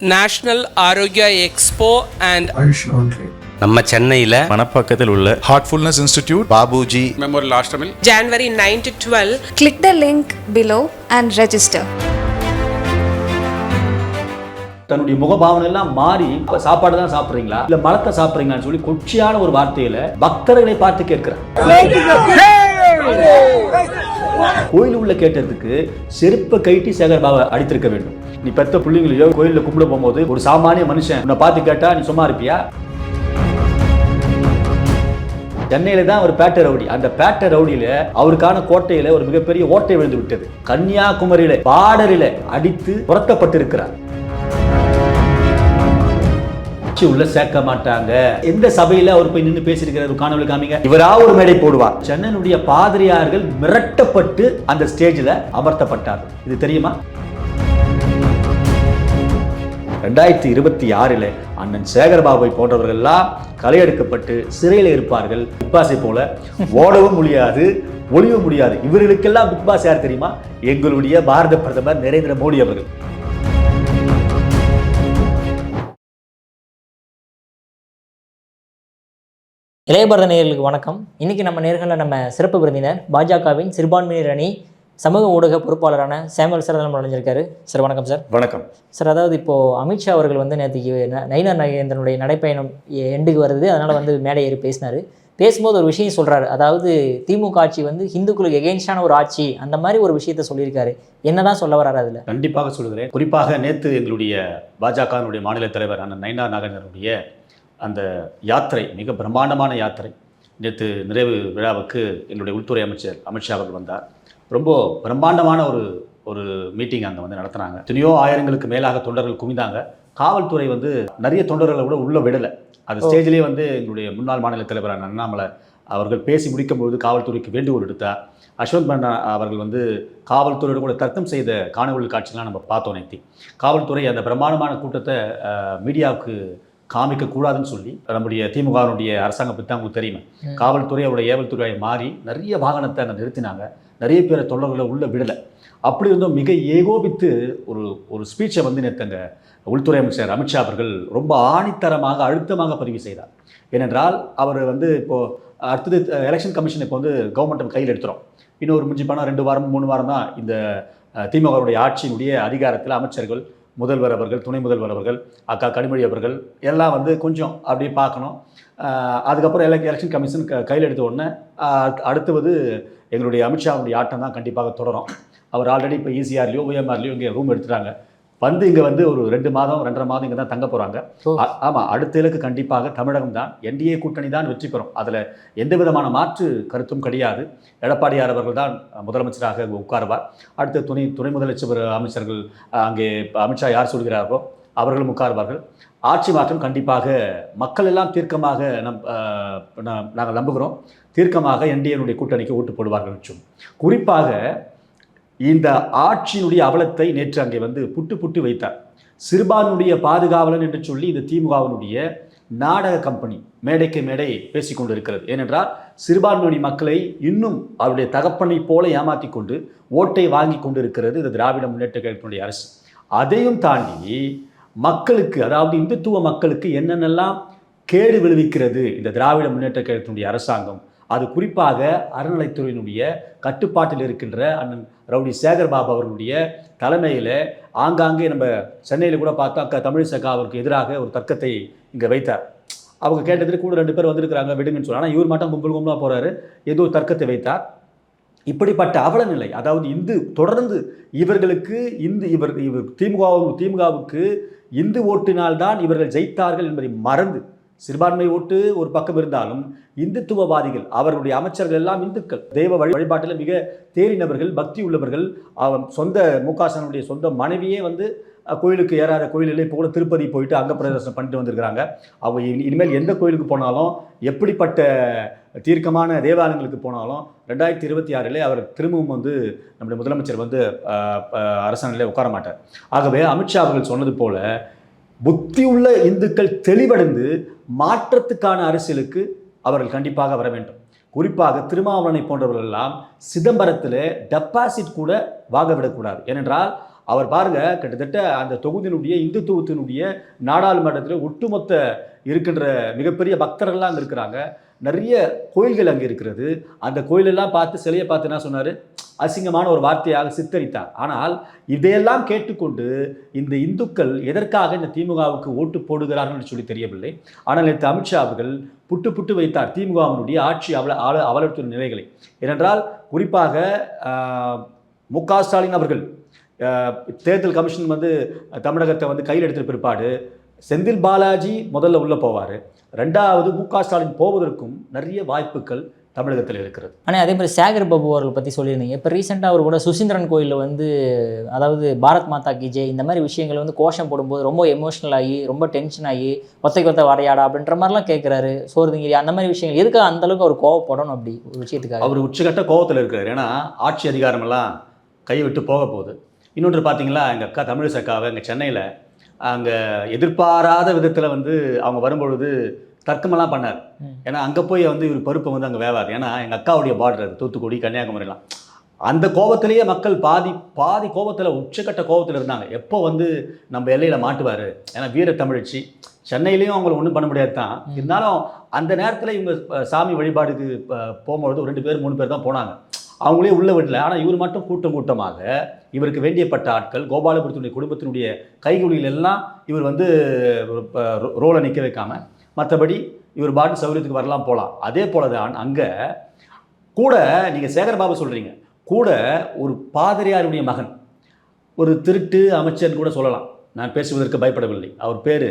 National Arokya expo and நம்ம சென்னையில் மணப்பாக்கத்தில் உள்ள Heartfulness Institute, Babuji Memorial Ashtamil, January 9 to 12. Click the link below and register. தன்னுடைய முகபாவனை எல்லாம் மாறி சாப்பாடு தான் சாப்பிட்றீங்களா இல்ல மலத்தை சாப்பிட்றீங்களான்னு சொல்லி கொச்சியான ஒரு வார்த்தையில பக்தர்களை பார்த்து கேட்கிறார். கோயில் உள்ள கேட்டதுக்கு செருப்பை கைட்டி சேகர் பாபா அடித்திருக்க வேண்டும். நீ பெத்த பிள்ளைங்களையோ கோயிலில் கும்பிட போகும்போது ஒரு சாமானிய மனுஷன் உன்னை பார்த்து கேட்டா நீ சும்மா இருப்பியா? சென்னையில தான் ஒரு பேட்டை ரவுடி. அந்த பேட்டை ரவுடியில அவருக்கான கோட்டையில ஒரு மிகப்பெரிய ஓட்டை விழுந்து விட்டது. கன்னியாகுமரியில பார்டரில அடித்து துரத்தப்பட்டிருக்கிறார். உள்ள சேர்க்க மாட்டாங்க. எந்த சபையில அவர் போய் நின்று பேசியிருக்கிறார் காணொலி காமிங்க. இவரா ஒரு மேடை போடுவார். சென்னையினுடைய பாதிரியார்கள் மிரட்டப்பட்டு அந்த ஸ்டேஜில் அமர்த்தப்பட்டார்கள். இது தெரியுமா? 2026 அண்ணன் சேகர்பாபுவை போன்றவர்கள் எல்லாம் கலையெடுக்கப்பட்டு சிறையில் இருப்பார்கள். பிக் பாஸை போல ஓடவும் முடியாது, ஒளியவும் முடியாது. இவர்களுக்கெல்லாம் பிக் பாஸ் யார் தெரியுமா? எங்களுடைய பாரத பிரதமர் நரேந்திர மோடி அவர்கள். இளையபாரத நேயர்களுக்கு வணக்கம். இன்றைக்கி நம்ம நேர்களில் நம்ம சிறப்பு விருந்தினர் பாஜகவின் சிறுபான்மையினர் அணி சமூக ஊடக பொறுப்பாளரான சாமுவேல் சார் நம்ம நுழைஞ்சிருக்காரு. சார் வணக்கம் சார். வணக்கம் சார். அதாவது இப்போது அமித்ஷா அவர்கள் வந்து நேற்றுக்கு நயினார் நாகேந்திரனுடைய நடைப்பயணம் எண்டுக்கு வருது, அதனால் மேடை ஏறி பேசினார். பேசும்போது ஒரு விஷயம் சொல்கிறாரு, அதாவது திமுக ஆட்சி வந்து ஹிந்துக்களுக்கு எகெயின்ஸ்டான ஒரு ஆட்சி, அந்த மாதிரி ஒரு விஷயத்த சொல்லியிருக்காரு. என்னதான் சொல்ல வராரு அதில்? கண்டிப்பாக சொல்கிறேன். குறிப்பாக நேற்று எங்களுடைய பாஜகவினுடைய மாநில தலைவர் அண்ணன் நயினார் நாகேந்திரனுடைய அந்த யாத்திரை மிக பிரம்மாண்டமான யாத்திரை. நேற்று நிறைவு விழாவுக்கு எங்களுடைய உள்துறை அமைச்சர் அமித்ஷா அவர்கள் வந்தார். ரொம்ப பிரம்மாண்டமான ஒரு மீட்டிங் அங்கே வந்து நடத்துனாங்க. எத்தனையோ ஆயிரங்களுக்கு மேலாக தொண்டர்கள் குவிந்தாங்க. காவல்துறை வந்து நிறைய தொண்டர்களை கூட உள்ளே விடலை. அது ஸ்டேஜ்லேயே வந்து எங்களுடைய முன்னாள் மாநில தலைவரான அண்ணாமலை அவர்கள் பேசி முடிக்கும்போது காவல்துறைக்கு வேண்டுகோள் எடுத்தார். அஸ்வந்த் மன்னா அவர்கள் வந்து காவல்துறையோடு கூட தர்க்கம் செய்த காணொலி காட்சிலாம் நம்ம பார்த்தோம். நேற்று காவல்துறை அந்த பிரம்மாண்டமான கூட்டத்தை மீடியாவுக்கு காமிக்கக்கூடாதுன்னு சொல்லி நம்முடைய திமுகவினுடைய அரசாங்கம் பற்றி தான் உங்களுக்கு தெரியுமே. காவல்துறை அவருடைய ஏவல்துறையை மாறி நிறைய வாகனத்தை அங்கே நிறுத்தினாங்க. நிறைய பேரை தொண்டர்களை உள்ளே விடலை. அப்படி இருந்தும் மிக ஏகோபித்து ஒரு ஸ்பீச்சை வந்து நேற்று அங்கே உள்துறை அமைச்சர் அமித்ஷா அவர்கள் ரொம்ப ஆணித்தரமாக அழுத்தமாக பதிவு செய்தார். ஏனென்றால் அவர் வந்து இப்போது அடுத்தது எலெக்ஷன் கமிஷன் இப்போ வந்து கவர்மெண்ட் கையில் எடுத்துகிறோம். இன்னொரு முடிஞ்சு போனால் 2 வாரம் 3 வாரம் தான் இந்த திமுகவுடைய ஆட்சியினுடைய அதிகாரத்தில் அமைச்சர்கள், முதல்வர் அவர்கள், துணை முதல்வர் அவர்கள், அக்கா கனிமொழி அவர்கள் எல்லாம் வந்து கொஞ்சம் அப்படியே பார்க்கணும். அதுக்கப்புறம் எலெக்ஷன் கமிஷன் கையில் எடுத்த உடனே அடுத்தது எங்களுடைய அமித்ஷாவுடைய ஆட்டம் தான் கண்டிப்பாக தொடரும். அவர் ஆல்ரெடி இப்போ ஈசிஆர்லையோ ஓஎம்ஆர்லையோ இங்கே ரூம் எடுத்துட்டாங்க. வந்து இங்கே வந்து ஒரு 2 மாதம் 2.5 மாதம் இங்கே தான் தங்க போகிறாங்க. ஆமாம், அடுத்த இலக்கு கண்டிப்பாக தமிழகம் தான். என்டிஏ கூட்டணி தான் வெற்றி பெறும். அதில் எந்த விதமான மாற்று கருத்தும் கிடையாது. எடப்பாடியார் அவர்கள் தான் முதலமைச்சராக உட்காருவார். அடுத்த துணை முதலமைச்சர் அமைச்சர்கள் அங்கே அமித்ஷா யார் சொல்கிறார்களோ அவர்களும் உட்காருவார்கள். ஆட்சி மாற்றம் கண்டிப்பாக மக்கள் எல்லாம் தீர்க்கமாக நாங்கள் நம்புகிறோம். தீர்க்கமாக என்டிஏனுடைய கூட்டணிக்கு ஓட்டு போடுவார்கள். குறிப்பாக இந்த ஆட்சியினுடைய அவலத்தை நேற்று அங்கே வந்து புட்டு வைத்தார். சிறுபான்மையுடைய பாதுகாவலன் என்று சொல்லி இந்த திமுகவினுடைய நாடக கம்பெனி மேடைக்கு மேடை பேசிக்கொண்டு இருக்கிறது. ஏனென்றால் சிறுபான்மையுடைய மக்களை இன்னும் அவருடைய தகப்பனை போல ஏமாற்றி கொண்டு ஓட்டை வாங்கி கொண்டு இருக்கிறது இந்த திராவிட முன்னேற்ற கழகத்தினுடைய அரசு. அதையும் தாண்டி மக்களுக்கு, அதாவது இந்துத்துவ மக்களுக்கு என்னென்னலாம் கேடு விளைவிக்கிறது இந்த திராவிட முன்னேற்ற கழகத்தினுடைய அரசாங்கம், அது குறிப்பாக அறநிலைத்துறையினுடைய கட்டுப்பாட்டில் இருக்கின்ற அண்ணன் ரவுடி சேகர் பாபு அவர்களுடைய தலைமையில் ஆங்காங்கே நம்ம சென்னையில் கூட பார்த்தா தமிழிசை அவருக்கு எதிராக ஒரு தர்க்கத்தை இங்கே வைத்தார். அவங்க கேட்டதுக்கு கூட 2 பேர் வந்திருக்கிறாங்க விடுங்கன்னு சொல்லி. ஆனால் இவர் மட்டும் கும்பலாக போகிறாரு, ஏதோ ஒரு தர்க்கத்தை வைத்தார். இப்படிப்பட்ட அவல நிலை, அதாவது தொடர்ந்து இவர்களுக்கு இவர் திமுகவுக்கு இந்து ஓட்டினால்தான் இவர்கள் ஜெயித்தார்கள் என்பதை மறந்து, சிறுபான்மை ஓட்டு ஒரு பக்கம் இருந்தாலும் இந்துத்துவவாதிகள், அவர்களுடைய அமைச்சர்கள் எல்லாம் இந்துக்கள், தெய்வ வழிபாட்டில் மிக தேறினவர்கள், பக்தி உள்ளவர்கள். சொந்த முகாசனுடைய சொந்த மனைவியே வந்து கோயிலுக்கு ஏறாத கோயிலில் இப்போ கூட திருப்பதி போயிட்டு அங்க பிரதர்சனம் பண்ணிட்டு வந்திருக்கிறாங்க. அவங்க இனிமேல் எந்த கோயிலுக்கு போனாலும், எப்படிப்பட்ட தீர்க்கமான தேவாலயங்களுக்கு போனாலும் 2026 அவர் திரும்பவும் வந்து நம்முடைய முதலமைச்சர் வந்து அரசாணையில் உட்கார மாட்டார். ஆகவே அமித்ஷா அவர்கள் சொன்னது போல புத்தி உள்ள இந்துக்கள் தெளிவடைந்து மாற்றத்துக்கான அரசியலுக்கு அவர்கள் கண்டிப்பாக வர வேண்டும். குறிப்பாக திருமாவளவனை போன்றவர்கள் எல்லாம் சிதம்பரத்தில் டெபாசிட் கூட வாங்க விடக்கூடாது. ஏனென்றால் அவர் பாருங்க கிட்டத்தட்ட அந்த தொகுதியினுடைய இந்துத்துவத்தினுடைய நாடாளுமன்றத்தில் ஒட்டுமொத்த இருக்கின்ற மிகப்பெரிய பக்தர்கள்லாம் அங்கே இருக்கிறாங்க. நிறைய கோயில்கள் அங்கே இருக்கிறது. அந்த கோயிலெல்லாம் பார்த்து சிலையை பார்த்து என்ன சொன்னார், அசிங்கமான ஒரு வார்த்தையாக சித்தரித்தார். ஆனால் இதையெல்லாம் கேட்டுக்கொண்டு இந்த இந்துக்கள் எதற்காக இந்த திமுகவுக்கு ஓட்டு போடுகிறார்கள் என்று சொல்லி தெரியவில்லை. ஆனால் நேற்று அமித்ஷா அவர்கள் புட்டு வைத்தார் திமுகவினுடைய ஆட்சி அவலத்துள்ள நிலைகளை. ஏனென்றால் குறிப்பாக மு.க. ஸ்டாலின் அவர்கள் தேர்தல் கமிஷன் வந்து தமிழகத்தை வந்து கையில் எடுத்த பிற்பாடு செந்தில் பாலாஜி முதல்ல உள்ளே போவார். ரெண்டாவது மு.க. ஸ்டாலின் போவதற்கும் நிறைய வாய்ப்புகள் தமிழகத்தில் இருக்கிறது. ஆனால் அதே மாதிரி சேகர் பாபு அவர்கள் பற்றி சொல்லியிருந்தீங்க. இப்போ ரீசெண்டாக அவர் கூட சுசீந்திரன் கோயிலில் வந்து அதாவது பாரத் மாதா கி ஜெய் இந்த மாதிரி விஷயங்கள் வந்து கோஷம் போடும்போது ரொம்ப எமோஷ்னல் ஆகி ரொம்ப டென்ஷன் ஆகி ஒத்த வரையாடா அப்படின்ற மாதிரிலாம் கேட்குறாரு. சோறுதிங்கிரி அந்த மாதிரி விஷயங்கள் எதுக்காக அந்தளவுக்கு அவர் கோவப்படணும் அப்படி ஒரு விஷயத்துக்காக? அவர் உச்சகட்ட கோவத்தில் இருக்கிறார். ஏன்னா ஆட்சி அதிகாரமெல்லாம் கைவிட்டு போக போகுது. இன்னொன்று பார்த்தீங்களா, எங்கள் அக்கா தமிழிசை அக்காவை எங்கள் சென்னையில் அங்கே எதிர்பாராத விதத்தில் வந்து அவங்க வரும்பொழுது தர்க்கமெல்லாம் பண்ணார். ஏன்னா அங்கே போய் வந்து இவர் பருப்பை வந்து அங்கே வேவார். ஏன்னா எங்கள் அக்காவுடைய பார்டர் அது தூத்துக்குடி கன்னியாகுமரிலாம். அந்த கோபத்திலேயே மக்கள் பாதி கோபத்தில் உச்சக்கட்ட கோபத்தில் இருந்தாங்க. எப்போ வந்து நம்ம எல்லையில் மாட்டுவார், ஏன்னா வீர தமிழச்சி சென்னையிலையும் அவங்களை ஒன்றும் பண்ண முடியாது தான். இருந்தாலும் அந்த நேரத்தில் இவங்க சாமி வழிபாடுக்கு போகும்பொழுது ஒரு 2 பேர் 3 பேர் தான் போனாங்க. அவங்களே உள்ள விடல. ஆனால் இவர் மட்டும் கூட்டமாக இவருக்கு வேண்டியப்பட்ட ஆட்கள் கோபாலபுரத்தினுடைய குடும்பத்தினுடைய கைகுலியில் எல்லாம் இவர் வந்து ரோலை நிற்க வைக்காமல் மற்றபடி இவர் பாட்டு சௌகரியத்துக்கு வரலாம் போகலாம். அதே போல தான் அங்கே கூட நீங்கள் சேகர்பாபு சொல்கிறீங்க, கூட ஒரு பாதிரியாருடைய மகன், ஒரு திருட்டு அமைச்சர் கூட சொல்லலாம். நான் பேசுவதற்கு பயப்படவில்லை. அவர் பேர்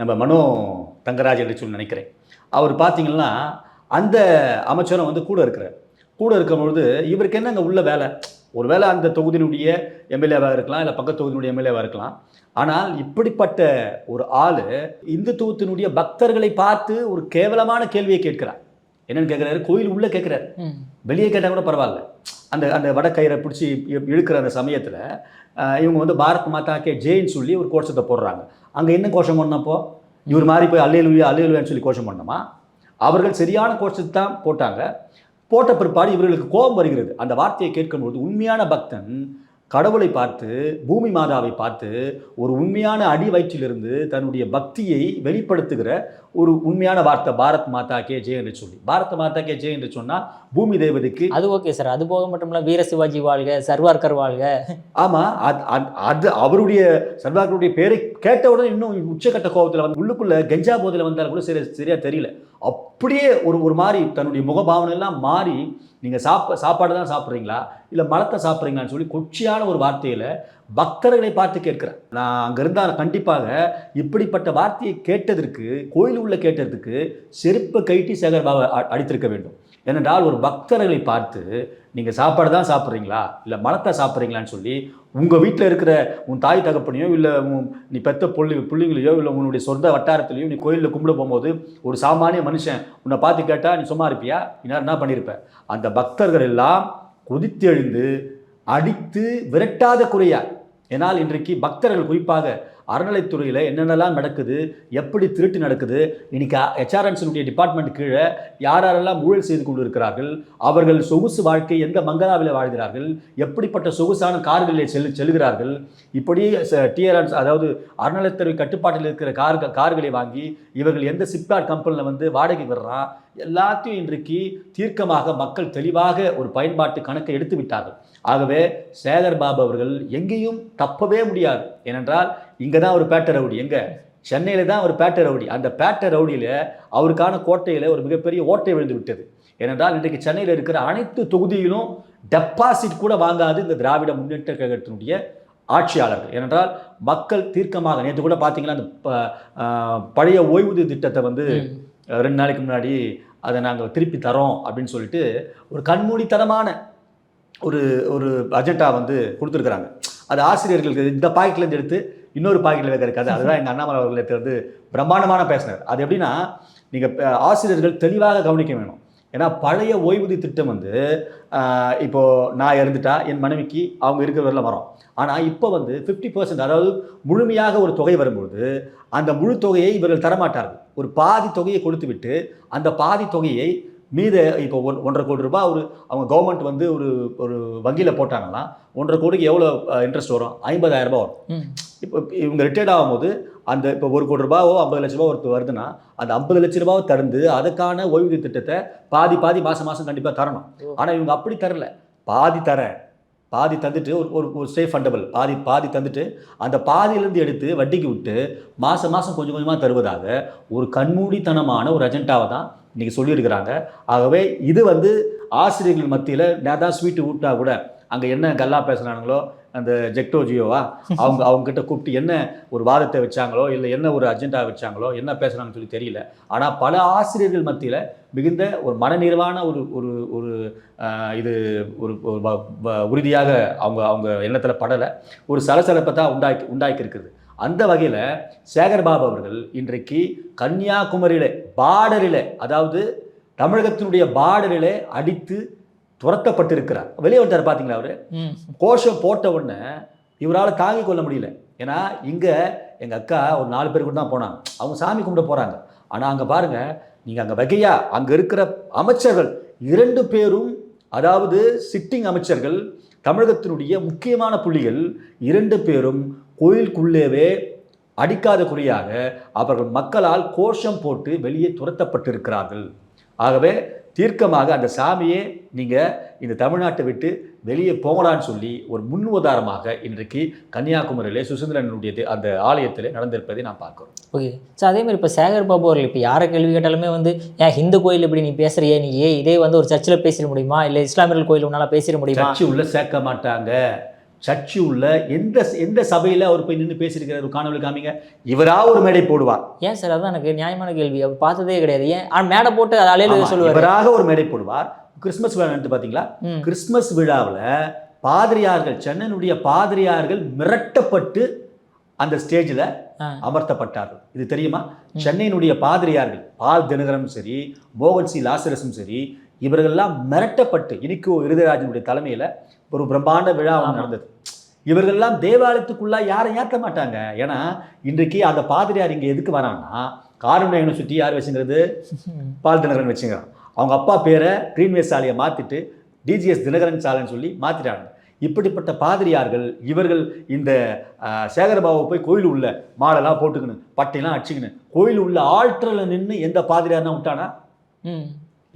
நம்ம மனோ தங்கராஜ் என்று சொல்லி நினைக்கிறேன். அவர் பார்த்தீங்கன்னா அந்த அமைச்சரும் வந்து கூட இருக்கும்பொழுது இவருக்கு என்ன அங்கே உள்ள வேலை? ஒரு வேளை அந்த தொகுதியினுடைய எம்எல்ஏவாக இருக்கலாம், இல்லை பக்கத்து தொகுதியினுடைய எம்எல்ஏவாக இருக்கலாம். ஆனால் இப்படிப்பட்ட ஒரு ஆள் இந்துத்துவத்தினுடைய பக்தர்களை பார்த்து ஒரு கேவலமான கேள்வியை கேட்கிறார். என்னன்னு கேட்குறாரு, கோயில் உள்ளே கேட்குறாரு, வெளியே கேட்டால் கூட பரவாயில்ல. அந்த வடக்கயிறை பிடிச்சி இழுக்கிற அந்த சமயத்தில் இவங்க வந்து பாரத் மாதா கே ஜெயின்னு சொல்லி ஒரு கோஷத்தை போடுறாங்க. அங்கே என்ன கோஷம் பண்ணப்போ இவர் மாதிரி போய் அல்லேலூயான்னு சொல்லி கோஷம் பண்ணோமா? அவர்கள் சரியான கோஷத்தை தான் போட்ட பிற்பாடு இவர்களுக்கு கோபம் வருகிறது. அந்த வார்த்தையை கேட்கும்போது உண்மையான பக்தன் கடவுளை பார்த்து, பூமி மாதாவை பார்த்து ஒரு உண்மையான அடி வயிற்றிலிருந்து தன்னுடைய பக்தியை வெளிப்படுத்துகிற ஒரு உண்மையான வார்த்தை பாரத் மாதா கே ஜெய் என்று சொல்லி. பாரத் மாதா கே ஜெய் என்று சொன்னால் பூமி தேவதைக்கு அது ஓகே சார். அது போக மட்டும் இல்லை, வீர சிவாஜி வாழ்க, சர்வார்கர் வாழ்க. ஆமாம், அது அவருடைய சர்வார்கருடைய பேரை கேட்டவுடன் இன்னும் உச்சக்கட்ட கோபத்தில் வந்து உள்ளுக்குள்ளே கெஞ்சா போதில் வந்தாலும் கூட சரியாக தெரியல. அப்படியே ஒரு மாதிரி தன்னுடைய முகபாவனை எல்லாம் மாறி நீங்கள் சாப்பாடு தான் சாப்பிட்றீங்களா இல்லை மலத்தை சாப்பிட்றீங்களான்னு சொல்லி கொச்சியான ஒரு வார்த்தையில் பக்தர்களை பார்த்து கேட்குறேன். நான் அங்கே இருந்தால் கண்டிப்பாக இப்படிப்பட்ட வார்த்தையை கேட்டதற்கு, கோயில் உள்ள கேட்டதுக்கு செருப்பை கைட்டி சேகர்பாபு அடித்திருக்க வேண்டும். ஏனென்றால் ஒரு பக்தர்களை பார்த்து நீங்கள் சாப்பாடு தான் சாப்பிட்றீங்களா இல்லை மலத்தை சாப்பிட்றீங்களான்னு சொல்லி உங்கள் வீட்டில் இருக்கிற உன் தாய் தகப்பனையோ இல்லை நீ பெத்த பிள்ளைங்களையோ இல்லை உன்னுடைய சொந்த வட்டாரத்திலையோ நீ கோயிலில் கும்பிட போகும்போது ஒரு சாமானிய மனுஷன் உன்னை பார்த்து கேட்டால் நீ சும்மா இருப்பியா? என்ன பண்ணியிருப்ப? அந்த பக்தர்கள் எல்லாம் கொதித்தெழுந்து அடித்து விரட்டாத குறையா. ஏன்னால் இன்றைக்கு பக்தர்கள் குறிப்பாக அறநிலைத்துறையில் என்னென்னலாம் நடக்குது, எப்படி திருட்டு நடக்குது, இன்னைக்கு HRNC டிபார்ட்மெண்ட் கீழே யாரெல்லாம் ஊழல் செய்து கொண்டு இருக்கிறார்கள், அவர்கள் சொகுசு வாழ்க்கை எந்த மங்களாவில் வாழ்கிறார்கள், எப்படிப்பட்ட சொகுசான கார்களில் செல்கிறார்கள், இப்படி TRNC அதாவது அறநிலைத்துறை கட்டுப்பாட்டில் இருக்கிற கார்களை வாங்கி இவர்கள் எந்த சிப்கார்ட் கம்பெனியில் வந்து வாடகை வர்றான், எல்லாத்தையும் இன்றைக்கு தீர்க்கமாக மக்கள் தெளிவாக ஒரு பயன்பாட்டு கணக்கை எடுத்து விட்டார்கள். ஆகவே சேகர்பாபு அவர்கள் எங்கேயும் தப்பவே முடியாது. ஏனென்றால் இங்கே தான் ஒரு பேட்டை ரவுடி, எங்கே சென்னையில் தான் ஒரு பேட்டை ரவுடி. அந்த பேட்டை ரவுடியில் அவருக்கான கோட்டையில் ஒரு மிகப்பெரிய ஓட்டை விழுந்து விட்டது. ஏனென்றால் இன்றைக்கு சென்னையில் இருக்கிற அனைத்து தொகுதியிலும் டெபாசிட் கூட வாங்காது இந்த திராவிட முன்னேற்ற கழகத்தினுடைய ஆட்சியாளர்கள். ஏனென்றால் மக்கள் தீர்க்கமாக நேற்று கூட பார்த்தீங்கன்னா அந்த பழைய ஓய்வூதிய திட்டத்தை வந்து 2 நாளைக்கு முன்னாடி அதை நாங்கள் திருப்பி தரோம் அப்படின்னு சொல்லிட்டு ஒரு கண்மூடித்தனமான ஒரு அஜெண்டா வந்து கொடுத்துருக்குறாங்க. அது ஆசிரியர்களுக்கு இந்த பாக்கெட்லேருந்து எடுத்து இன்னொரு பாக்கெட்டில் வைக்கிற கதை. அதுதான் எங்கள் அண்ணாமலை அவர்களை வந்து பிரம்மாண்டமான பேசினார். அது எப்படின்னா, நீங்கள் ஆசிரியர்கள் தெளிவாக கவனிக்க வேணும். ஏன்னா பழைய ஓய்வூதிய திட்டம் வந்து இப்போது நான் இறந்துட்டா என் மனைவிக்கு அவங்க இருக்கிறவரில் வரோம். ஆனால் இப்போ வந்து 50%, அதாவது முழுமையாக ஒரு தொகை வரும்பொழுது அந்த முழு தொகையை இவர்கள் தரமாட்டார்கள். ஒரு பாதி தொகையை கொடுத்து விட்டு அந்த பாதி தொகையை மீத இப்போ 1.5 கோடி ரூபாய் அவங்க கவர்மெண்ட் வந்து ஒரு வங்கியில் போட்டாங்கன்னா 1.5 கோடிக்கு எவ்வளோ இன்ட்ரெஸ்ட் வரும்? 50,000 ரூபாய் வரும். இப்போ இவங்க ரிட்டையர்ட் ஆகும்போது அந்த இப்போ 1 கோடி ரூபாவோ 50 லட்ச ரூபா ஒருத்தர் வருதுன்னா அந்த 50 லட்ச ரூபாவை தந்து அதுக்கான ஓய்வூதிய திட்டத்தை பாதி மாதம் கண்டிப்பாக தரணும். ஆனால் இவங்க அப்படி தரல. பாதி தந்துட்டு ஒரு சேஃப் ஃபண்டபிள் பாதி தந்துட்டு அந்த பாதியிலேருந்து எடுத்து வட்டிக்கு விட்டு மாதம் கொஞ்சம் கொஞ்சமாக தருவதாக ஒரு கண்மூடித்தனமான ஒரு அஜெண்டாவை தான் இன்றைக்கி சொல்லியிருக்கிறாங்க. ஆகவே இது வந்து ஆசிரியர்கள் மத்தியில் நான் தான் ஸ்வீட்டு ஊட்டா கூட அங்கே என்ன கல்லா பேசுகிறானுங்களோ அந்த ஜெக்டோ ஜியோவா அவங்ககிட்ட கூப்பிட்டு என்ன ஒரு வாதத்தை வச்சாங்களோ இல்லை என்ன ஒரு அஜெண்டா வச்சாங்களோ என்ன பேசுகிறாங்கன்னு சொல்லி தெரியல. ஆனால் பல ஆசிரியர்கள் மத்தியில் மிகுந்த ஒரு மனநிறைவான ஒரு இது ஒரு உறுதியாக அவங்க எண்ணத்தில் படலை, ஒரு சலசலப்பை தான் உண்டாக்கி இருக்குது. அந்த வகையில் சேகர்பாபு அவர்கள் இன்றைக்கு கன்னியாகுமரியிலே பார்டரில், அதாவது தமிழகத்தினுடைய பார்டரில் அடித்து துரத்தப்பட்டிருக்கிறார். வெளியே வந்துட்டார். பார்த்தீங்களா? அவர் கோஷம் போட்ட உடனே இவரால் தாங்கிக் கொள்ள முடியல. ஏன்னா இங்கே எங்கள் அக்கா ஒரு 4 பேர் கூட தான் போனாங்க, அவங்க சாமி கும்பிட போகிறாங்க. ஆனால் அங்கே பாருங்கள், நீங்கள் அங்கே வகையா அங்கே இருக்கிற அமைச்சர்கள் 2 பேரும், அதாவது சிட்டிங் அமைச்சர்கள், தமிழகத்தினுடைய முக்கியமான புள்ளிகள் 2 பேரும் கோயிலுக்குள்ளேவே அடிக்காத குறியாக அவர்கள் மக்களால் கோஷம் போட்டு வெளியே துரத்தப்பட்டிருக்கிறார்கள். ஆகவே தீர்க்கமாக அந்த சாமியே நீங்கள் இந்த தமிழ்நாட்டை விட்டு வெளியே போங்கடான்னு சொல்லி ஒரு முன்னுதாரணமாக இன்றைக்கு கன்னியாகுமரியிலே சுசீந்திரனுடைய அந்த ஆலயத்தில் நடந்திருப்பதை நாம் பார்க்கிறோம். ஓகே சார், அதே மாதிரி இப்போ சேகர்பாபு அவர்கள் இப்போ யாரை கேள்வி கேட்டாலுமே வந்து ஏன் ஹிந்து கோயில் இப்படி நீ பேசுறியே, நீ இதே வந்து ஒரு சர்ச்சில் பேசிட முடியுமா, இல்லை இஸ்லாமியர்கள் கோயில் உன்னால் பேசிட முடியுமா? சர்ச்சு உள்ள சேர்க்க மாட்டாங்க. சர்ச்சு உள்ள எந்த சபையில் அவர் போய் நின்று பேசியிருக்கிற ஒரு காணொலி காமிங்க. இவராக ஒரு மேடை போடுவார். ஏன் சார்? அதான் எனக்கு நியாயமான கேள்வி. அவர் பார்த்ததே கிடையாது. ஏன் மேடை போட்டு அலையில சொல்லுவார். இவராக ஒரு மேடை போடுவார். கிறிஸ்மஸ் விழா பார்த்தீங்களா? கிறிஸ்மஸ் விழாவில் பாதிரியார்கள், சென்னையினுடைய பாதிரியார்கள் மிரட்டப்பட்டு அந்த ஸ்டேஜில் அமர்த்தப்பட்டார்கள். இது தெரியுமா? சென்னையினுடைய பாதிரியார்கள், பால் தினகரனும் சரி, மோகன் சி லாசரஸும் சரி, இவர்கள்லாம் மிரட்டப்பட்டு இனிக்கோ இருதராஜனுடைய தலைமையில் ஒரு பிரம்மாண்ட விழா நடந்தது. இவர்கள்லாம் தேவாலயத்துக்குள்ளே யாரை ஏற்ற மாட்டாங்க. ஏன்னா இன்றைக்கு அந்த பாதிரியார் இங்கே எதுக்கு வராங்கன்னா, காருண்யனை சுற்றி யார் வச்சுங்கிறது? பால் தினகரன் வச்சுங்கிறான். அவங்க அப்பா பேரை கிரீன்வே சாலையை மாற்றிட்டு டிஜிஎஸ் தினகரன் சாலைன்னு சொல்லி மாற்றிட்டாங்க. இப்படிப்பட்ட பாதிரியார்கள் இவர்கள் இந்த சேகர்பாபு போய் கோயில் உள்ள மாடெல்லாம் போட்டுக்கணும், பட்டையெல்லாம் அடிச்சுக்கணும், கோயில் உள்ள ஆல்டரில் நின்று எந்த பாதிரியார்னா விட்டானா?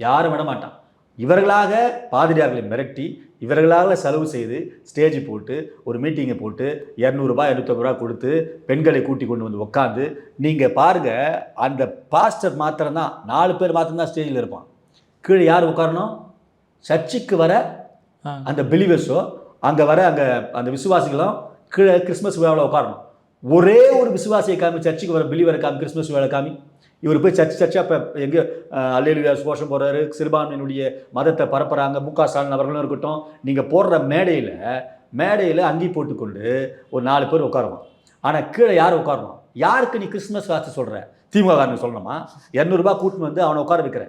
யாரும் விட மாட்டான். இவர்களாக பாதிரியார்களை மிரட்டி இவர்களாக செலவு செய்து ஸ்டேஜ் போட்டு ஒரு மீட்டிங்கை போட்டு 200 ரூபாய் 250 ரூபா கொடுத்து பெண்களை கூட்டி கொண்டு வந்து உட்காந்து, நீங்கள் பாருங்கள், அந்த பாஸ்டர் மாத்திரம்தான் 4 பேர் மாத்திரம்தான் ஸ்டேஜில் இருப்பான். கீழே யார் உட்காரணும்? சர்ச்சுக்கு வர அந்த பிலீவர்ஸோ அங்கே வர அந்த விசுவாசிகளும் கீழே கிறிஸ்மஸ் விழாவில் உட்காரணும். ஒரே ஒரு விசுவாசியை காமி, சர்ச்சுக்கு வர பிலீவரை காமி, கிறிஸ்மஸ் விழா காமி. இவர் போய் சர்ச்சா இப்போ எங்கே அல்லேலூயா கோஷம் போடுறாரு, சிறுபான்மையினுடைய மதத்தை பரப்புறாங்க, முக ஸ்டாலின் அவர்களும் இருக்கட்டும். நீங்கள் போடுற மேடையில் அங்கி போட்டுக்கொண்டு ஒரு 4 பேர் உட்காருவான். ஆனால் கீழே யார் உட்காரணும்? யாருக்கு நீ கிறிஸ்மஸ் வாசி சொல்கிற? திமுக சொல்லணுமா? 200 ரூபாய் கூட்டின்னு வந்து அவனை உட்கார வைக்கிற.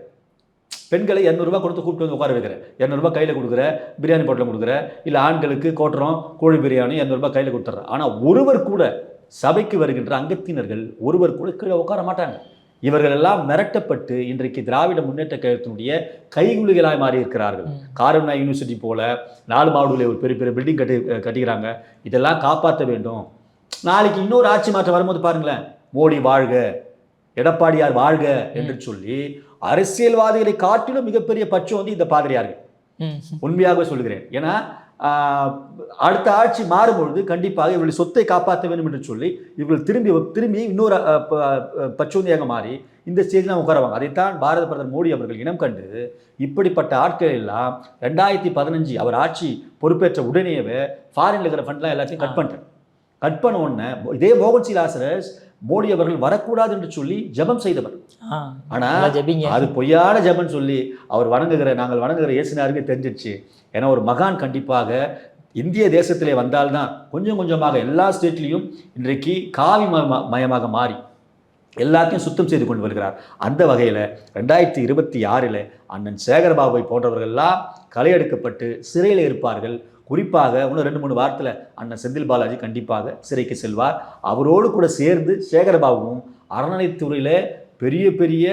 பெண்களை 200 ரூபாய் கொடுத்து கூப்பிட்டு வந்து உட்கார வைக்கிற. 200 ரூபாய் கையில் கொடுக்குற, பிரியாணி போட்டில் கொடுக்குற, இல்லை ஆண்களுக்கு கோட்டுறோம் கோழி பிரியாணி 200 ரூபாய் கையில் கொடுத்துட்ற. ஆனால் ஒருவர் கூட சபைக்கு வருகின்ற அங்கத்தினர்கள் ஒருவர் கூட கீழே உட்கார மாட்டாங்க. இவர்கள் எல்லாம் மிரட்டப்பட்டு இன்றைக்கு திராவிட முன்னேற்ற கழகத்தினுடைய கைகுலிகளாய் மாறி இருக்கிறார்கள். காரமனா யூனிவர்சிட்டி போல 4 மாவட்டங்களில் ஒரு பெரிய பில்டிங் கட்டிக்கிறாங்க. இதெல்லாம் காப்பாற்ற வேண்டும். நாளைக்கு இன்னொரு ஆட்சி மாற்றம் வரும்போது பாருங்களேன், மோடி வாழ்க, எடப்பாடியார் வாழ்க என்று சொல்லி அரசியல்வாதிகளை காட்டிலும் மிகப்பெரிய பட்சம் வந்து இந்த பாதிரியார்கள். உண்மையாகவே சொல்லுகிறேன். ஏன்னா அடுத்த ஆட்சி மாறும்பொழுது கண்டிப்பாக இவர்கள் சொத்தை காப்பாற்ற வேண்டும் என்று சொல்லி இவர்கள் திரும்பி இன்னொரு பச்சோந்தியாக மாறி இந்த ஸ்டேஜில் உட்காருவாங்க. அதைத்தான் பாரத பிரதமர் மோடி அவர்கள் இனம் கண்டு இப்படிப்பட்ட ஆட்கள் எல்லாம் 2015 அவர் ஆட்சி பொறுப்பேற்ற உடனேயே ஃபாரின்ல இருக்கிற ஃபண்ட்லாம் எல்லாத்தையும் கட் பண்ண உடனே இதே மோகன் சி லாசரஸ் மோடி அவர்கள் வரக்கூடாது என்று சொல்லி ஜெபம் செய்தவர். ஆனால் அது பொய்யான ஜெபம் சொல்லி நாங்கள் வணங்குகிற இயேசுனாருக்கே தெரிஞ்சிடுச்சு. ஏன்னா ஒரு மகான் கண்டிப்பாக இந்திய தேசத்திலே வந்தால்தான் கொஞ்சம் கொஞ்சமாக எல்லா ஸ்டேட்லேயும் இன்றைக்கு காவி மயமாக மாறி எல்லாத்தையும் சுத்தம் செய்து கொண்டு வருகிறார். அந்த வகையில் 2026 அண்ணன் சேகர்பாபுவை போன்றவர்கள்லாம் களையெடுக்கப்பட்டு சிறையில் இருப்பார்கள். குறிப்பாக இன்னும் 2-3 வாரத்தில் அண்ணன் செந்தில் பாலாஜி கண்டிப்பாக சிறைக்கு செல்வார். அவரோடு கூட சேர்ந்து சேகர்பாபுவும் அறநிலைத்துறையில் பெரிய பெரிய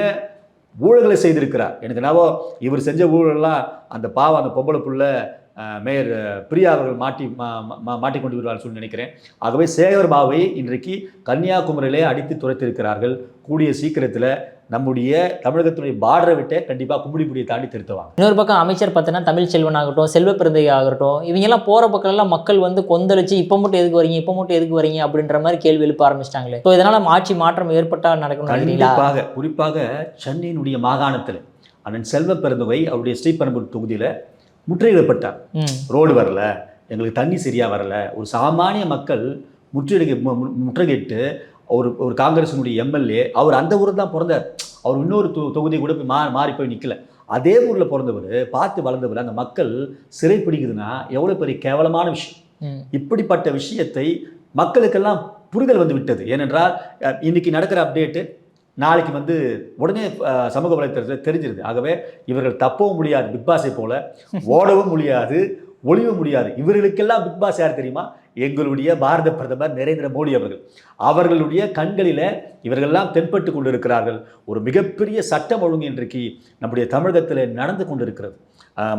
ஊழல்களை செய்திருக்கிறார். எனக்கு என்னவோ இவர் செஞ்ச ஊழல்லாம் அந்த பாவம் அந்த பொம்பளை புள்ள மேயர் பிரியா அவர்கள் மாட்டிக்கொண்டு வருவார் சொல்லி நினைக்கிறேன். ஆகவே சேகர் பாபுவை இன்றைக்கு கன்னியாகுமரியிலே அடித்து துரைத்திருக்கிறார்கள். கூடிய சீக்கிரத்தில் நம்முடைய தமிழகத்தினுடைய பார்டரை விட்டு கண்டிப்பாக கும்பிடிப்புடியை தாண்டி திருத்துவாங்க. இன்னொரு பக்கம் அமைச்சர் பார்த்தீங்கன்னா தமிழ்ச்செல்வன் ஆகட்டும், செல்வ பிறந்தை ஆகட்டும், இவங்கெல்லாம் போகிற பக்கம்லாம் மக்கள் வந்து கொந்தளிச்சு இப்போ மட்டும் எதுக்கு வரீங்க, இப்போ மட்டும் எதுக்கு வரீங்க அப்படின்ற மாதிரி கேள்வி எழுப்ப ஆரம்பிச்சிட்டாங்களே. ஸோ இதனால் ஆட்சி மாற்றம் ஏற்பட்டால் நடக்கணும். கண்டிப்பாக குறிப்பாக சென்னையினுடைய மாகாணத்தில் அண்ணன் செல்வ பிறந்தவை அவருடைய ஸ்ரீபெரும்புதூர் தொகுதியில் முற்றுகையிடப்பட்டார். ரோடு வரல, எங்களுக்கு தண்ணி சரியாக வரல. ஒரு சாமானிய மக்கள் முற்றுகையிட்டு ஒரு காங்கிரஸினுடைய எம்எல்ஏ, அவர் அந்த ஊரில் தான் பிறந்தார். அவர் இன்னொரு தொகுதி கூட போய் மாறி போய் நிற்கல. அதே ஊரில் பிறந்தவர், பார்த்து வளர்ந்தவர். அந்த மக்கள் சிறை பிடிக்குதுன்னா எவ்வளோ பெரிய கேவலமான விஷயம். இப்படிப்பட்ட விஷயத்தை மக்களுக்கெல்லாம் புரிதல் வந்து விட்டது. ஏனென்றால் இன்னைக்கு நடக்கிற அப்டேட்டு நாளைக்கு வந்து உடனே சமூக வலைத்தளத்தில் தெரிஞ்சிருது. ஆகவே இவர்கள் தப்பவும் முடியாது, பிக் பாஸை போல ஓடவும் முடியாது, ஒளிவும் முடியாது. இவர்களுக்கெல்லாம் பிக் பாஸ் யார் தெரியுமா? எங்களுடைய பாரத பிரதமர் நரேந்திர மோடி அவர்கள். அவர்களுடைய கண்களில் இவர்களெல்லாம் தென்பட்டு கொண்டிருக்கிறார்கள். ஒரு மிகப்பெரிய சட்டம் ஒழுங்கு இன்றைக்கு நம்முடைய தமிழகத்தில் நடந்து கொண்டிருக்கிறது.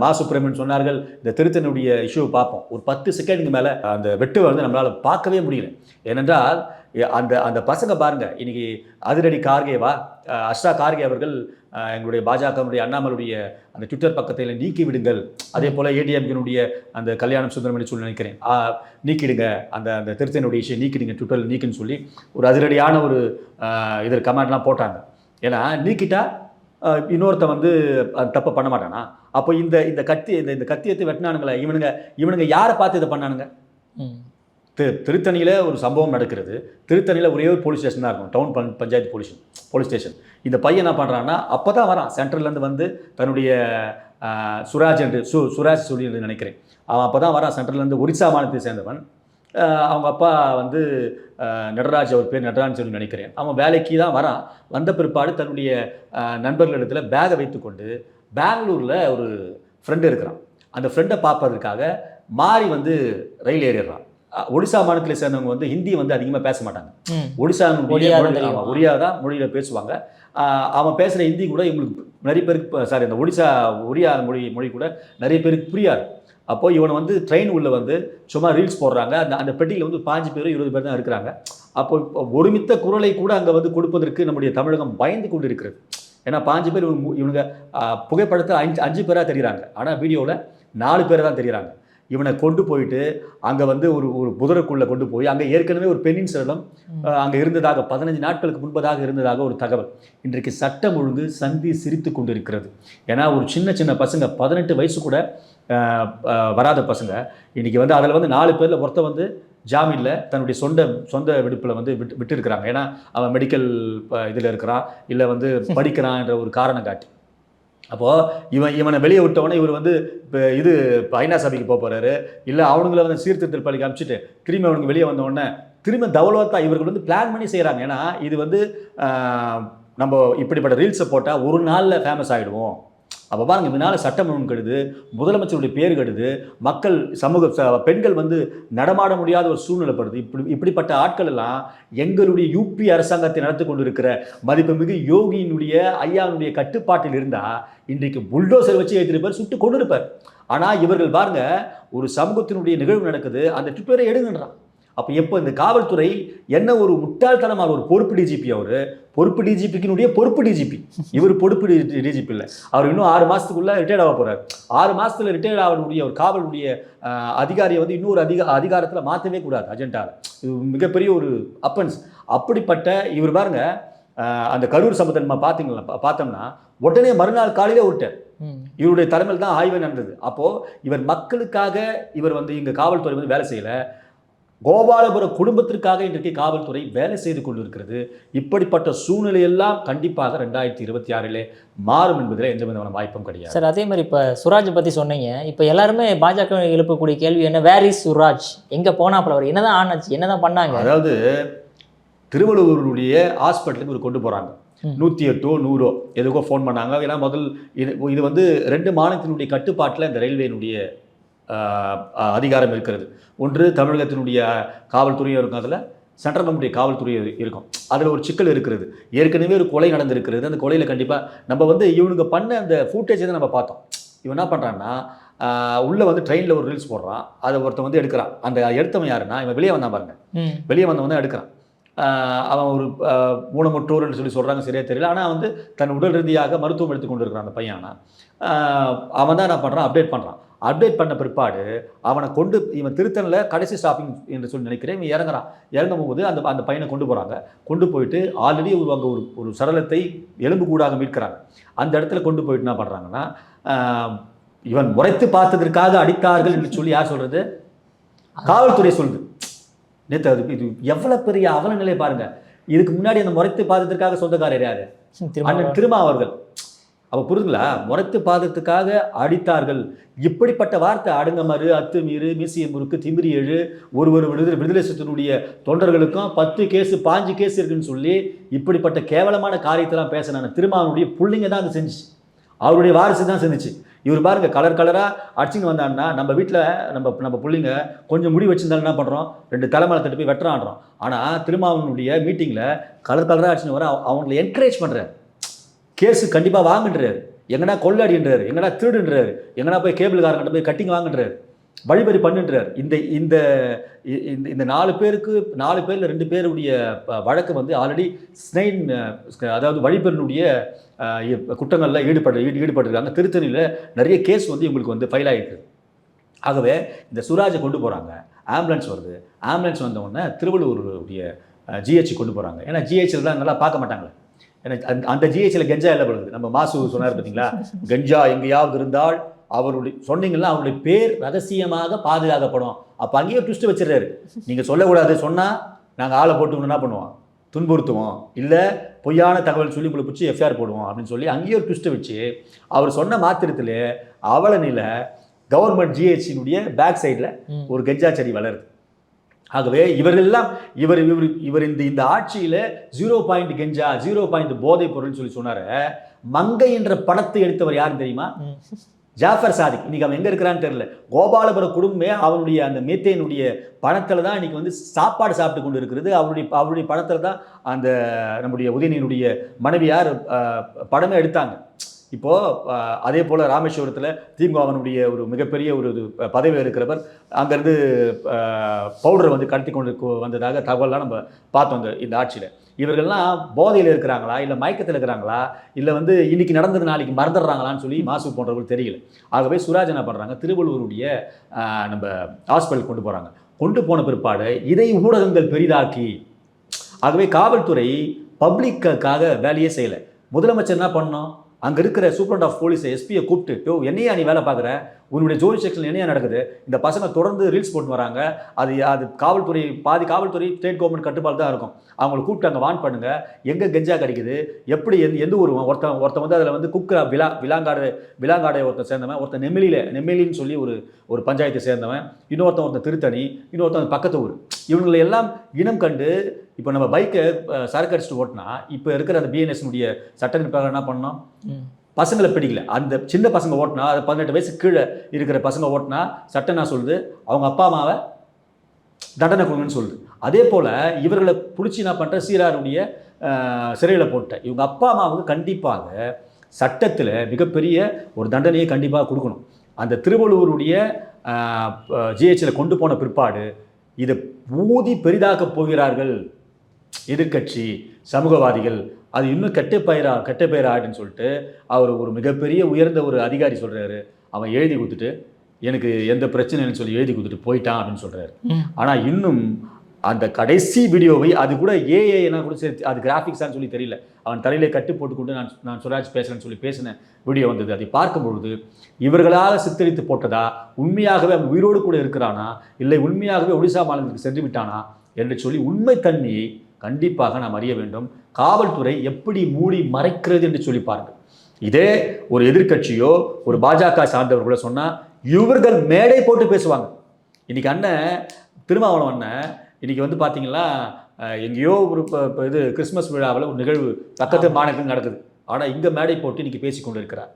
மா சுப்பிரமணியன் சொன்னார்கள், இந்த திருத்தனுடைய இஷ்யூவை பார்ப்போம், ஒரு 10 செகண்டுக்கு மேலே அந்த வெட்டுவை வந்து நம்மளால் பார்க்கவே முடியல. ஏனென்றால் அந்த பசங்க பாருங்க, இன்னைக்கு அதிரடி கார்கேவா அஷ்ரா கார்கே அவர்கள் எங்களுடைய பாஜகவுடைய அண்ணாமலுடைய அந்த ட்விட்டர் பக்கத்தில் நீக்கி விடுங்கள், அதே போல் ஏடிஎம்கினுடைய அந்த கல்யாணம் சுந்தரமணி சொல்லி நினைக்கிறேன், நீக்கிடுங்க, அந்த திருத்தனுடைய இஷ்யூ நீக்கிடுங்க, ட்விட்டரில் நீக்குன்னு சொல்லி ஒரு அதிரடியான ஒரு இதில் கமெண்ட்லாம் போட்டாங்க. ஏன்னா நீக்கிட்டா இன்னொருத்த வந்து தப்பை பண்ண மாட்டானா? அப்போ இந்த கத்தியத்தை வெட்டினானுங்களே இவனுங்க யாரை பார்த்து இதை பண்ணானுங்க? திருத்தணியில் ஒரு சம்பவம் நடக்கிறது. திருத்தணியில் ஒரே ஒரு போலீஸ் ஸ்டேஷன் தான் இருக்கும், டவுன் பஞ்சாயத்து போலீஸ் ஸ்டேஷன். இந்த பையன் என்ன பண்ணுறான்னா, அப்போ தான் வரான் சென்ட்ரல்லேருந்து வந்து தன்னுடைய சுராஜ் சொல்லி நினைக்கிறேன், அவன் அப்போ தான் வரான் சென்ட்ரல்லேருந்து, ஒரிசா மாநிலத்தை சேர்ந்தவன். அவங்க அப்பா வந்து நடராஜ், அவர் பேர் நடராஜ் சொல்லி நினைக்கிறேன். அவன் வேலைக்கு தான் வரான். வந்த பிற்பாடு தன்னுடைய நண்பர்களிடத்தில் பேகை வைத்துக்கொண்டு பெங்களூரில் ஒரு ஃப்ரெண்டு இருக்கிறான். அந்த ஃப்ரெண்டை பார்ப்பதற்காக மாறி வந்து ரயில் ஏறிடுறான். ஒடிசா மாநிலத்தில் சேர்ந்தவங்க வந்து ஹிந்தி வந்து அதிகமாக பேச மாட்டாங்க. ஒரியா தான் மொழியில் பேசுவாங்க. அவன் பேசுகிற ஹிந்தி கூட இவங்களுக்கு நிறைய பேருக்கு, அந்த ஒரியா மொழி கூட நிறைய பேருக்கு புரியாது. அப்போ இவனை வந்து ட்ரெயின் உள்ள வந்து சும்மா ரீல்ஸ் போடுறாங்க. அந்த பெட்டியில் வந்து 5 பேர் 20 பேர் தான் இருக்கிறாங்க. அப்போ ஒருமித்த குரலை கூட அங்கே வந்து கொடுப்பதற்கு நம்முடைய தமிழகம் பயந்து கொண்டு இருக்கிறது. ஏன்னா 5 பேர் இவனுங்க புகைப்படத்தை 5 பேராக தெரிகிறாங்க, ஆனால் வீடியோவில் 4 பேர் தான் தெரிகிறாங்க. இவனை கொண்டு போயிட்டு அங்கே வந்து ஒரு புதருக்குள்ளே கொண்டு போய் அங்கே ஏற்கனவே ஒரு பெண்ணின் சடலம் அங்கே இருந்ததாக 15 நாட்களுக்கு முன்பதாக இருந்ததாக ஒரு தகவல். இன்றைக்கு சட்டம் ஒழுங்கு சந்தி சிரித்து கொண்டு இருக்கிறது. ஏன்னா ஒரு சின்ன பசங்க 18 வயசு கூட வராத பசங்க இன்றைக்கி வந்து அதில் வந்து 4 பேரில் ஒருத்த வந்து ஜாமீனில் தன்னுடைய சொந்த விடுப்பில் வந்து விட்டு இருக்கிறாங்க. ஏன்னா அவன் மெடிக்கல் இதில் இருக்கிறான், இல்லை வந்து படிக்கிறான் என்ற ஒரு காரணம் காட்டி. அப்போது இவனை வெளியே விட்டவொடனே இவர் வந்து இப்போ ஐநா சபைக்கு போகிறாரு, இல்லை அவனுங்களை வந்து சீர்திருத்தல் பள்ளிக்கு அனுப்பிச்சிட்டு திரும்பி அவனுக்கு வெளியே வந்தவுடனே திரும்ப தவளவத்தா இவர்கள் வந்து பிளான் பண்ணி செய்கிறாங்க. ஏன்னா இது வந்து நம்ம இப்படிப்பட்ட ரீல்ஸை போட்டால் ஒரு நாளில் ஃபேமஸ் ஆகிடுவோம். அப்போ பாருங்க, இதனால் சட்டம் ஒழுங்கு கெடுது, முதலமைச்சருடைய பேர் கெடுது, மக்கள் பெண்கள் வந்து நடமாட முடியாத ஒரு சூழ்நிலைப்படுது. இப்படிப்பட்ட ஆட்கள் எல்லாம் எங்களுடைய யூபி அரசாங்கத்தை நடத்தி கொண்டு இருக்கிற மதிப்புமிகு யோகியினுடைய ஐயாவுடைய கட்டுப்பாட்டில் இருந்தால் இன்றைக்கு புல்டோசர் வச்சு 7 பேர் சுட்டு கொண்டு இருப்பார். ஆனால் இவர்கள் பாருங்க, ஒரு சமூகத்தினுடைய நிகழ்வு நடக்குது, அந்த ட்விட்டரை எடுங்கன்றான். அப்போ எப்போ இந்த காவல்துறை என்ன ஒரு முட்டாள்தனமான ஒரு பொறுப்பு டிஜிபி, அவர் பொறுப்பு டிஜிபிக்கினுடைய பொறுப்பு டிஜிபி, இவர் பொறுப்பு டிஜிபி இல்லை. அவர் இன்னும் 6 மாதத்துக்குள்ளே ரிட்டையர்ட் ஆக போகிறார். 6 மாதத்தில் ரிட்டையர்ட் ஆகக்கூடிய ஒரு காவலுடைய அதிகாரியை வந்து இன்னொரு அதிகாரத்தில் மாற்றவே கூடாது அஜெண்டாவில். இது மிகப்பெரிய ஒரு அப்பன்ஸ். அப்படிப்பட்ட இவர் பாருங்க, அந்த கரூர் சம்பவத்தை நம்ம பார்த்தோம்னா உடனே மறுநாள் காலையிலே விட்டார். இவருடைய தலைமையில் தான் ஆய்வு நடந்தது. அப்போது இவர் மக்களுக்காக இவர் வந்து இங்கே காவல்துறை வந்து வேலை செய்யலை, கோபாலபுர குடும்பத்திற்காக இன்றைக்கு காவல்துறை வேலை செய்து கொண்டிருக்கிறது. இப்படிப்பட்ட சூழ்நிலையெல்லாம் கண்டிப்பாக 2026 மாறும் என்பதில் எந்த விதமான வாய்ப்பும் கிடையாது. சார், அதே மாதிரி இப்போ சுராஜை பற்றி சொன்னீங்க. இப்போ எல்லாருமே பாஜக எழுப்பக்கூடிய கேள்வி என்ன, வேர் இஸ் சுராஜ், எங்கே போனாப்புல, அவர் என்னதான் ஆனாச்சு, என்னதான் பண்ணாங்க? அதாவது திருவள்ளூருடைய ஹாஸ்பிட்டலுக்கு ஒரு கொண்டு போகிறாங்க, 108 100 எதுக்கோ ஃபோன் பண்ணாங்க. ஏன்னா முதல் இது வந்து 2 மாநிலத்தினுடைய கட்டுப்பாட்டில் இந்த ரயில்வேனுடைய அதிகாரம் இருக்கிறது. ஒன்று தமிழகத்தினுடைய காவல்துறையும் இருக்கும், அதில் சென்ட்ரல் கவர்மெண்ட் காவல்துறை இருக்கும். அதில் ஒரு சிக்கல் இருக்கிறது. ஏற்கனவே ஒரு கொலை நடந்திருக்கிறது. அந்த கொலையில் கண்டிப்பாக நம்ம வந்து இவனுங்க பண்ண அந்த ஃபூட்டேஜை தான் நம்ம பார்த்தோம். இவன் என்ன பண்ணுறான்னா உள்ளே வந்து ட்ரெயினில் ஒரு ரீல்ஸ் போடுறான். அதை ஒருத்தன் வந்து எடுக்கிறான். அந்த எடுத்தவன் யாருன்னா இவன் வெளியே வந்தான் பாருங்க. வெளியே வந்தவன் தான் எடுக்கிறான். அவன் ஒரு ஊனமுற்றோர்னு சொல்லி சொல்கிறாங்க, சரியாக தெரியல. ஆனால் வந்து தன் உடல் ரீதியாக மருத்துவம் எடுத்து கொண்டு இருக்கிறான் அந்த பையனா. அவன் தான் என்ன பண்ணுறான், அப்டேட் பண்ணுறான். அப்டேட் பண்ண பிற்பாடு அவனை கொண்டு இவன் திருத்தனில் கடைசி ஸ்டாப்பிங் என்று சொல்லி நினைக்கிறேன். இவன் இறங்கும் போது அந்த பையனை கொண்டு போகிறாங்க. கொண்டு போயிட்டு ஆல்ரெடி அங்கே ஒரு சடலத்தை எலும்பு கூடாக மீட்கிறாங்க. அந்த இடத்துல கொண்டு போயிட்டு என்ன பண்ணுறாங்கன்னா, இவன் முறைத்து பார்த்ததற்காக அடித்தார்கள் என்று சொல்லி யார் சொல்கிறது? காவல்துறை சொல்லுது. நேற்று அது இது எவ்வளோ பெரிய அவல நிலை பாருங்க. இதுக்கு முன்னாடி அந்த முறைத்து பார்த்ததற்காக சொந்தக்காரர் யாரு? அண்ணன் திருமாவர்கள். அப்போ புரிதுங்களா? முறைத்து பார்த்ததுக்காக அடித்தார்கள். இப்படிப்பட்ட வார்த்தை அடங்கமறு, அத்துமீறு, மீசிய முறுக்கு, திமிரி எழு, ஒருவர் விடுதலை சிறுத்தையினுடைய தொண்டர்களுக்கும் 10 கேஸு 5 கேஸ் இருக்குன்னு சொல்லி இப்படிப்பட்ட கேவலமான காரியத்தெல்லாம் பேசினான திருமாவனுடைய புள்ளிங்க தான் அது செஞ்சிச்சு. அவருடைய வாரிசு தான் செஞ்சிச்சு. இவர் பாருங்க கலராக அடிச்சுன்னு வந்தான்னா நம்ம வீட்டில் நம்ம பிள்ளைங்க கொஞ்சம் முடி வச்சுருந்தாலும் என்ன பண்ணுறோம், 2 தலைமலை தட்டு போய் வெட்டுறான்றோம். ஆனால் திருமாவனுடைய மீட்டிங்கில் கலராக அடிச்சுன்னு வர அவங்களை என்கரேஜ் பண்ணுறாரு. கேஸு கண்டிப்பாக வாங்குன்றாரு, எங்கன்னா கொள்ளடின்றாரு, எங்கன்னா திருடுன்றாரு, எங்கன்னா போய் கேபிள்காரங்கிட்ட போய் கட்டிங் வாங்குன்றாரு, வழிபறி பண்ணுன்றார். இந்த 4 பேரில் 2 பேருடைய வழக்கு வந்து ஆல்ரெடி ஸ்னைன், அதாவது வழிபறினுடைய குற்றங்களில் ஈடுபட்டிருக்காங்க. திருத்தணியில் நிறைய கேஸ் வந்து இவங்களுக்கு வந்து ஃபைல் ஆகிருக்கு. ஆகவே இந்த சுராஜை கொண்டு போகிறாங்க. ஆம்புலன்ஸ் வருது. ஆம்புலன்ஸ் வந்தவுடனே திருவள்ளூருடைய ஜிஹெச் கொண்டு போகிறாங்க. ஏன்னா ஜிஹெச்சில் தான் நல்லா பார்க்க மாட்டாங்களே. ஏன்னா அந்த ஜிஹெச்சில் கெஞ்சா இல்லை படுது. நம்ம மாசு சொன்னார் பார்த்தீங்களா, கெஞ்சா எங்கேயாவது இருந்தால் அவருடைய சொன்னீங்கன்னா அவருடைய பேர் ரகசியமாக பாதுகாக்கப்படும். அப்போ அங்கேயே ட்விஸ்ட் வச்சிடறாரு. நீங்கள் சொல்லக்கூடாது, சொன்னால் நாங்கள் ஆளை போட்டு என்ன பண்ணுவோம், துன்புறுத்துவோம், இல்லை பொய்யான தகவல் சொல்லி உங்களை பிடிச்சி எஃப்ஐஆர் போடுவோம் அப்படின்னு சொல்லி அங்கேயே ஒரு ட்விஸ்ட்டை வச்சு அவர் சொன்ன மாத்திரத்தில் அவலநிலை கவர்மெண்ட் ஜிஹெச்சினுடைய பேக் சைடில் ஒரு கெஞ்சா செடி வளருது. ஆகவே இவர்களெல்லாம் இவர் இந்த ஆட்சியில் 0 கெஞ்சா 0 போதைப் பொருள்னு சொல்லி சொன்னார். மங்கை என்ற படத்தை எடுத்தவர் யாருன்னு தெரியுமா? ஜாஃபர் சாதிக். இன்னைக்கு அவன் எங்கே இருக்கிறான்னு தெரியல. கோபாலபுரம் குடும்பமே அவனுடைய அந்த மீத்தேனுடைய பணத்தில் தான் இன்னைக்கு வந்து சாப்பாடு சாப்பிட்டு கொண்டு இருக்கிறது. அவருடைய பணத்தில் தான் அந்த நம்முடைய உதயநிதியினுடைய மனைவியார் படமே எடுத்தாங்க. இப்போது அதே போல் ராமேஸ்வரத்தில் திமுகவனுடைய ஒரு மிகப்பெரிய ஒரு பதவியில் இருக்கிறவர் அங்கேருந்து பவுடரை வந்து கடத்தி கொண்டு வந்ததாக தகவல்லாம் நம்ம பார்த்தோம் இந்த ஆட்சியில். இவர்கள்லாம் போதையில் இருக்கிறாங்களா, இல்லை மயக்கத்தில் இருக்கிறாங்களா, இல்லை வந்து இன்னைக்கு நடந்தது நாளைக்கு மறந்துடுறாங்களான்னு சொல்லி மாசு போன்றவர்கள் தெரியல. ஆகவே சுராஜ் என்ன பண்ணுறாங்க, திருவள்ளூருடைய நம்ம ஹாஸ்பிட்டல் கொண்டு போகிறாங்க. கொண்டு போன பிற்பாடு இதை ஊடகங்கள் பெரிதாக்கி, ஆகவே காவல்துறை பப்ளிக்காக வேலையே செய்யலை. முதலமைச்சர் என்ன பண்ணோம், அங்கே இருக்கிற சூப்பரண்ட் ஆஃப் போலீஸை எஸ்பியை கூப்பிட்டு, என்னையா நீ வேலை பார்க்குற, உன்னுடைய ஜோடி செக்ஷன் என்னையா நடக்குது, இந்த பசங்க தொடர்ந்து ரீல்ஸ் போட்டு வராங்க, அது காவல்துறை பாதி காவல்துறை ஸ்டேட் கவர்மெண்ட் கட்டுப்பாடு தான் இருக்கும், அவங்களை கூப்பிட்டு அங்கே வான் பண்ணுங்க, எங்கே கெஞ்சா கிடைக்குது, எப்படி எந்த ஒரு ஒருத்தன் வந்து அதில் வந்து குக்கரா விலாங்காடை ஒருத்தன் சேர்ந்தவன், ஒருத்தன் நெம்மிலின்னு சொல்லி ஒரு பஞ்சாயத்தை சேர்ந்தவன், இன்னொருத்தன் திருத்தணி, இன்னொருத்தன் பக்கத்து ஊர். இவங்களை எல்லாம் இனம் கண்டு இப்போ நம்ம பைக்கை சரக்கு அடிச்சுட்டு ஓட்டினா இப்போ இருக்கிற அந்த பிஎன்எஸ்னுடைய சட்டத்தின் பிரகாரம் என்ன பண்ணோம், பசங்களை பிடிக்கல. அந்த சின்ன பசங்க ஓட்டினா, அது 18 வயசு கீழே இருக்கிற பசங்க ஓட்டினா சட்டம் என்ன சொல்லுது, அவங்க அப்பா அம்மாவை தண்டனை கொடுங்கன்னு சொல்லுது. அதே போல் இவர்களை பிடிச்சி என்ன பண்ணுற, சீராருடைய சிறையில் போட்ட இவங்க அப்பா அம்மாவுக்கு கண்டிப்பாக சட்டத்தில் மிகப்பெரிய ஒரு தண்டனையை கண்டிப்பாக கொடுக்கணும். அந்த திருவள்ளூருடைய ஜிஹெச்சில் கொண்டு போன பிற்பாடு இதை ஊதி பெரிதாக்க போகிறார்கள் எதிர்கட்சி சமூகவாதிகள். அது இன்னும் கெட்ட பெயர் ஆகிடுன்னு சொல்லிட்டு அவர் ஒரு மிகப்பெரிய உயர்ந்த ஒரு அதிகாரி சொல்கிறாரு. அவன் எழுதி கொடுத்துட்டு எனக்கு எந்த பிரச்சனைன்னு சொல்லி எழுதி கொடுத்துட்டு போயிட்டான் அப்படின்னு சொல்கிறாரு. ஆனால் இன்னும் அந்த கடைசி வீடியோவை அது கூட ஏஏனா கூட சரி, அது கிராஃபிக்ஸான்னு சொல்லி தெரியல, அவன் தலையிலே கட்டு போட்டுக்கொண்டு நான் சுராஜ் பேசுகிறேன்னு சொல்லி பேசின வீடியோ வந்தது. அதை பார்க்கும்பொழுது இவர்களால் சித்தரித்து போட்டதா, உண்மையாகவே அவன் உயிரோடு கூட இருக்கிறானா, இல்லை உண்மையாகவே ஒடிசா மாநிலத்துக்கு சென்று விட்டானா என்று சொல்லி உண்மைத்தன்மையை கண்டிப்பாக நாம் அறிய வேண்டும். காவல்துறை எப்படி மூடி மறைக்கிறது என்று சொல்லி பாருங்கள். இதே ஒரு எதிர்கட்சியோ ஒரு பாஜக சார்ந்தவர்களோ சொன்னால் இவர்கள் மேடை போட்டு பேசுவாங்க. இன்னைக்கு திருமாவளவன் அண்ணன் இன்னைக்கு வந்து பார்த்தீங்கன்னா எங்கேயோ ஒரு இது கிறிஸ்மஸ் விழாவில் ஒரு நிகழ்வு பக்கத்து மாநிலத்தில் நடக்குது. ஆனால் இங்கே மேடை போட்டு இன்னைக்கு பேசி கொண்டு இருக்கிறார்.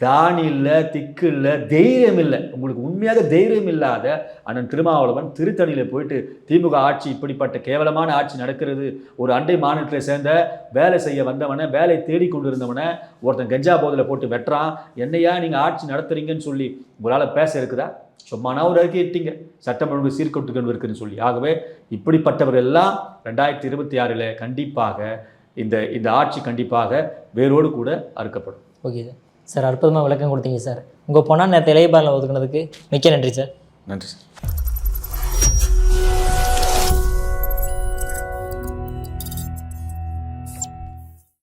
தானி இல்லை, திக்கு இல்லை, தைரியம் இல்லை. உங்களுக்கு உண்மையாக தைரியம் இல்லாத அண்ணன் திருமாவளவன் திருத்தணியில் போயிட்டு திமுக ஆட்சி இப்படிப்பட்ட கேவலமான ஆட்சி நடக்கிறது, ஒரு அண்டை மாநிலத்தில் சேர்ந்த வேலை செய்ய வந்தவனை, வேலை தேடி கொண்டு இருந்தவனை ஒருத்தன் கஞ்சா போதில் போட்டு வெட்டுறான், என்னையா நீங்கள் ஆட்சி நடத்துறீங்கன்னு சொல்லி உங்களால் பேச இருக்குதா? சும்மானா ஒரு அறிக்கை இட்டீங்க சட்டம் ஒழுங்கு சீர்கொட்டுக்கணும் இருக்குன்னு சொல்லி. ஆகவே இப்படிப்பட்டவர்கள் எல்லாம் 2026 கண்டிப்பாக இந்த ஆட்சி கண்டிப்பாக வேரோடு கூட அறுக்கப்படும். Okay sir. சார் அற்புதமாக விளக்கம் கொடுத்தீங்க சார். உங்கள் பொண்ணா நேரத்தை இளையபாலில் ஒதுக்குனதுக்கு மிக்க நன்றி சார். நன்றி சார்.